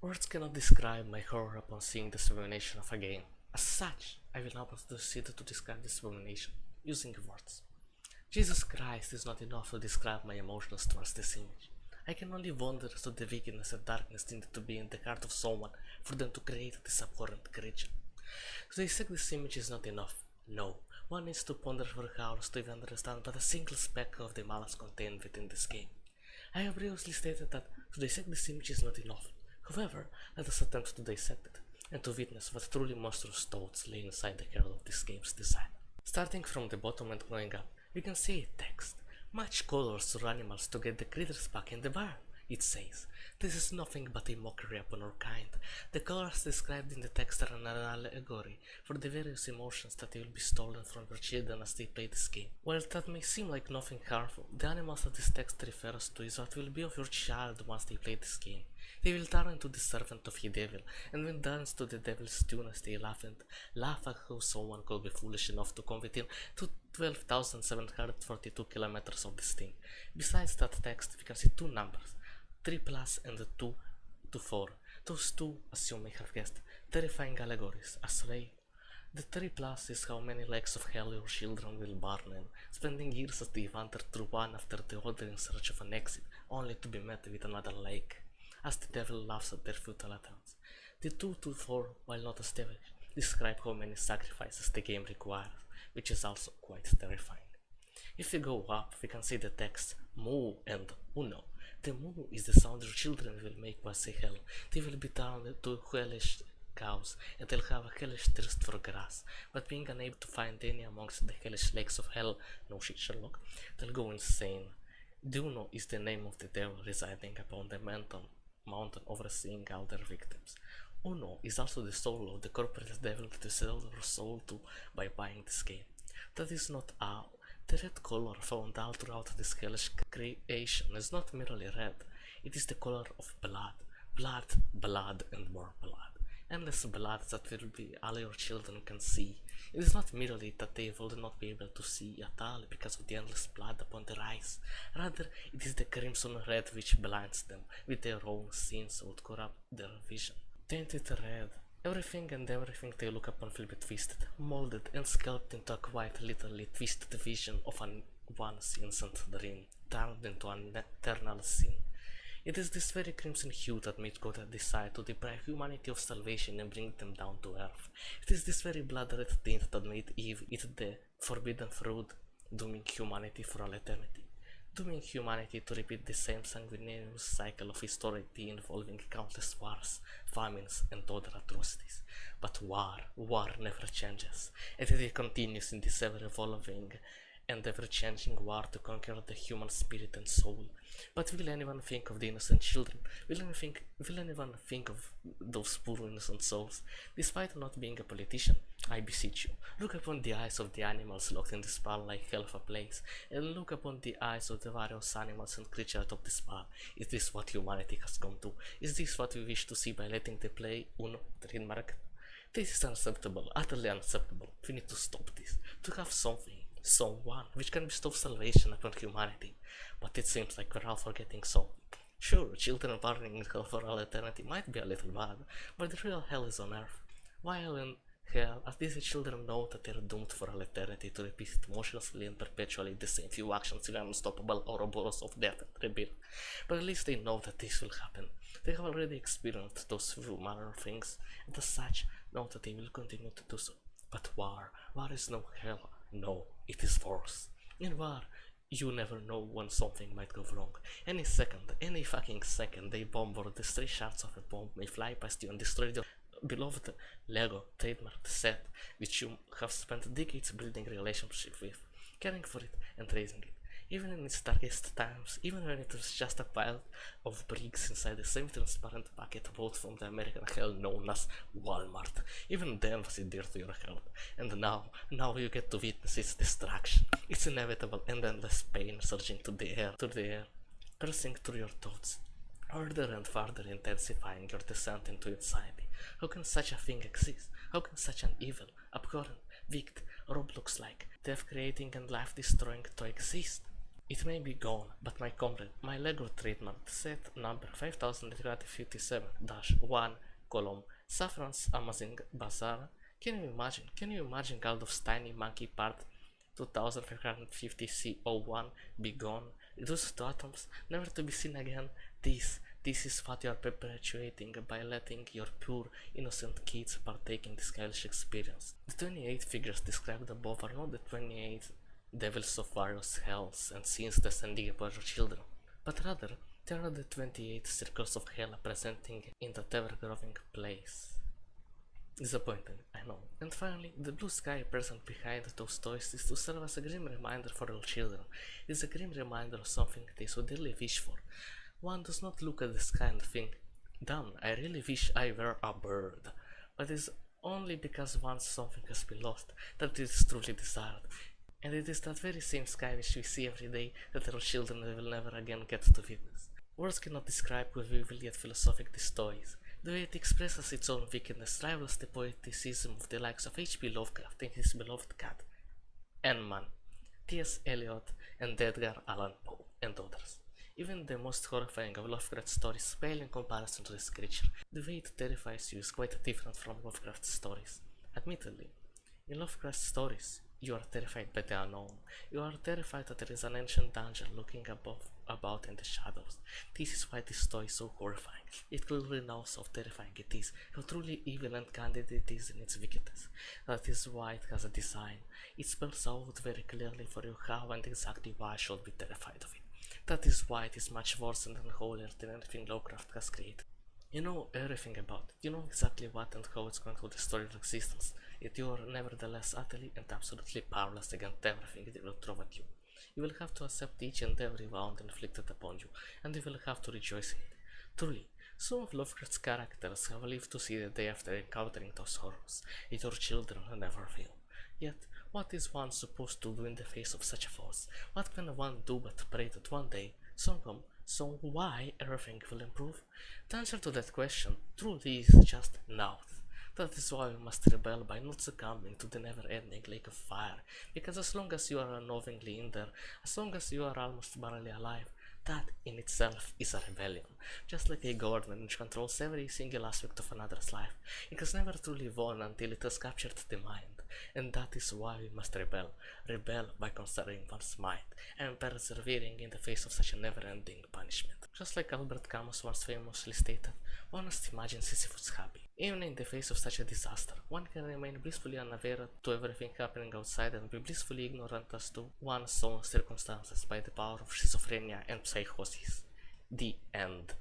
Words cannot describe my horror upon seeing this abomination of a game. As such, I will now proceed to describe this abomination, using words. Jesus Christ is not enough to describe my emotions towards this image. I can only wonder as to the wickedness and darkness needed to be in the heart of someone for them to create this abhorrent creature. To dissect this image is not enough. No, one needs to ponder for hours to even understand but a single speck of the malice contained within this game. I have previously stated that to dissect this image is not enough. However, let us attempt to dissect it, and to witness what truly monstrous thoughts lay inside the heart of this game's designer. Starting from the bottom and going up, we can see a text. Match colors or animals to get the critters back in the barn, it says. This is nothing but a mockery upon our kind. The colors described in the text are an allegory for the various emotions that will be stolen from your children as they play this game. While that may seem like nothing harmful, the animals that this text refers to is what will be of your child once they play this game. They will turn into the servant of the devil, and will dance to the devil's tune as they laugh at how someone could be foolish enough to come within 12,742 kilometers of this thing. Besides that text, we can see two numbers, 3 plus and 2 to 4. Those two, as you may have guessed, terrifying allegories, as well. The 3 plus is how many legs of hell your children will burn in, spending years as they wander through one after the other in search of an exit, only to be met with another lake, as the devil laughs at their futile attempts. The 2 to 4, while not as devilish, describe how many sacrifices the game requires, which is also quite terrifying. If we go up, we can see the text Moo and Uno. The moo is the sound your children will make while they hell. They will be turned into hellish cows, and they'll have a hellish thirst for grass, but being unable to find any amongst the hellish lakes of hell, no shit Sherlock, they'll go insane. Duno is the name of the devil residing upon the mountain overseeing all their victims. Uno is also the soul of the corporate devil that you sell your soul to by buying this game. That is not all. The red color found all throughout this hellish creation is not merely red, it is the color of blood. Blood, blood, and more blood. Endless blood that will be all your children can see. It is not merely that they will not be able to see at all because of the endless blood upon their eyes. Rather, it is the crimson red which blinds them with their own sins would corrupt their vision. Tainted red. Everything and everything they look upon will be twisted, molded, and sculpted into a quite literally twisted vision of an once innocent dream, turned into an eternal sin. It is this very crimson hue that made God decide to deprive humanity of salvation and bring them down to earth. It is this very blood-red tint that made Eve eat the forbidden fruit, dooming humanity for all eternity. Dooming humanity to repeat the same sanguinarious cycle of history involving countless wars, famines, and other atrocities. But war never changes, and it continues in this ever-evolving and ever-changing war to conquer the human spirit and soul. But will anyone think of the innocent children? Will anyone think of those poor innocent souls? Despite not being a politician, I beseech you, look upon the eyes of the animals locked in the spell like hell of a place, and look upon the eyes of the various animals and creatures of the spell. Is this what humanity has come to? Is this what we wish to see by letting them play Uno trademark? This is unacceptable, utterly unacceptable. We need to stop this, to have someone which can bestow salvation upon humanity. But it seems like we're all forgetting something. Sure, children burning in hell for all eternity might be a little bad, but the real hell is on earth. While in hell, at least the children know that they're doomed for all eternity to repeat emotionlessly and perpetually the same few actions in an unstoppable Ouroboros of death and rebirth. But at least they know that this will happen. They have already experienced those few manner of things, and as such, know that they will continue to do so. But war is no hell. No, it is force. In war, you never know when something might go wrong. Any fucking second, a bomb or the stray shards of a bomb may fly past you and destroy your beloved Lego trademarked set, which you have spent decades building a relationship with, caring for it and raising it. Even in its darkest times, even when it was just a pile of bricks inside the same transparent packet bought from the American hell known as Walmart, even then was it dear to your heart. And now you get to witness its destruction, its inevitable and endless pain surging to the air, piercing through your thoughts, further and further intensifying your descent into insanity. How can such a thing exist? How can such an evil, abhorrent, wicked, Roblox-like, death-creating and life-destroying toy exist? It may be gone, but my comrade, my Lego treatment, set number 5857-1, column, Saffron's Amazing Bazaar. Can you imagine Galdof's tiny monkey part 2550C01 be gone, reduced to atoms, never to be seen again? This is what you are perpetuating by letting your pure, innocent kids partake in this hellish experience. The 28 figures described above are not the 28 devils of various hells and sins descending upon your children, but rather they are the 28 circles of hell presenting in that ever-growing place. Disappointing, I know. And finally, the blue sky present behind those toys is to serve as a grim reminder for your children. It is a grim reminder of something they so dearly wish for. One does not look at the sky and think, damn, I really wish I were a bird. But it is only because once something has been lost that it is truly desired. And it is that very same sky which we see every day that our children will never again get to witness. Words cannot describe how vivid yet philosophic this toy is. The way it expresses its own wickedness rivals the poeticism of the likes of H.P. Lovecraft and his beloved cat, N-Man, T.S. Eliot, and Edgar Allan Poe, and others. Even the most horrifying of Lovecraft's stories pale in comparison to this creature. The way it terrifies you is quite different from Lovecraft's stories. Admittedly, in Lovecraft's stories, you are terrified by the unknown. You are terrified that there is an ancient danger looking about in the shadows. This is why this toy is so horrifying. It clearly knows how terrifying it is, how truly evil and candid it is in its wickedness. That is why it has a design. It spells out very clearly for you how and exactly why you should be terrified of it. That is why it is much worse and unholier than anything Lovecraft has created. You know everything about it, you know exactly what and how it's going to destroy your existence, yet you are nevertheless utterly and absolutely powerless against everything it will throw at you. You will have to accept each and every wound inflicted upon you, and you will have to rejoice in it. Truly, some of Lovecraft's characters have lived to see the day after encountering those horrors, yet your children never will. Yet, what is one supposed to do in the face of such a force? What can one do but pray that one day, so why everything will improve? The answer to that question truly is just now. That is why we must rebel by not succumbing to the never-ending lake of fire, because as long as you are unknowingly in there, as long as you are almost barely alive, that in itself is a rebellion. Just like a government which controls every single aspect of another's life, it has never truly won until it has captured the mind. And that is why we must rebel by conserving one's mind and persevering in the face of such a never-ending punishment. Just like Albert Camus once famously stated, one must imagine Sisyphus happy. Even in the face of such a disaster, one can remain blissfully unaware to everything happening outside and be blissfully ignorant as to one's own circumstances by the power of schizophrenia and psychosis. The end.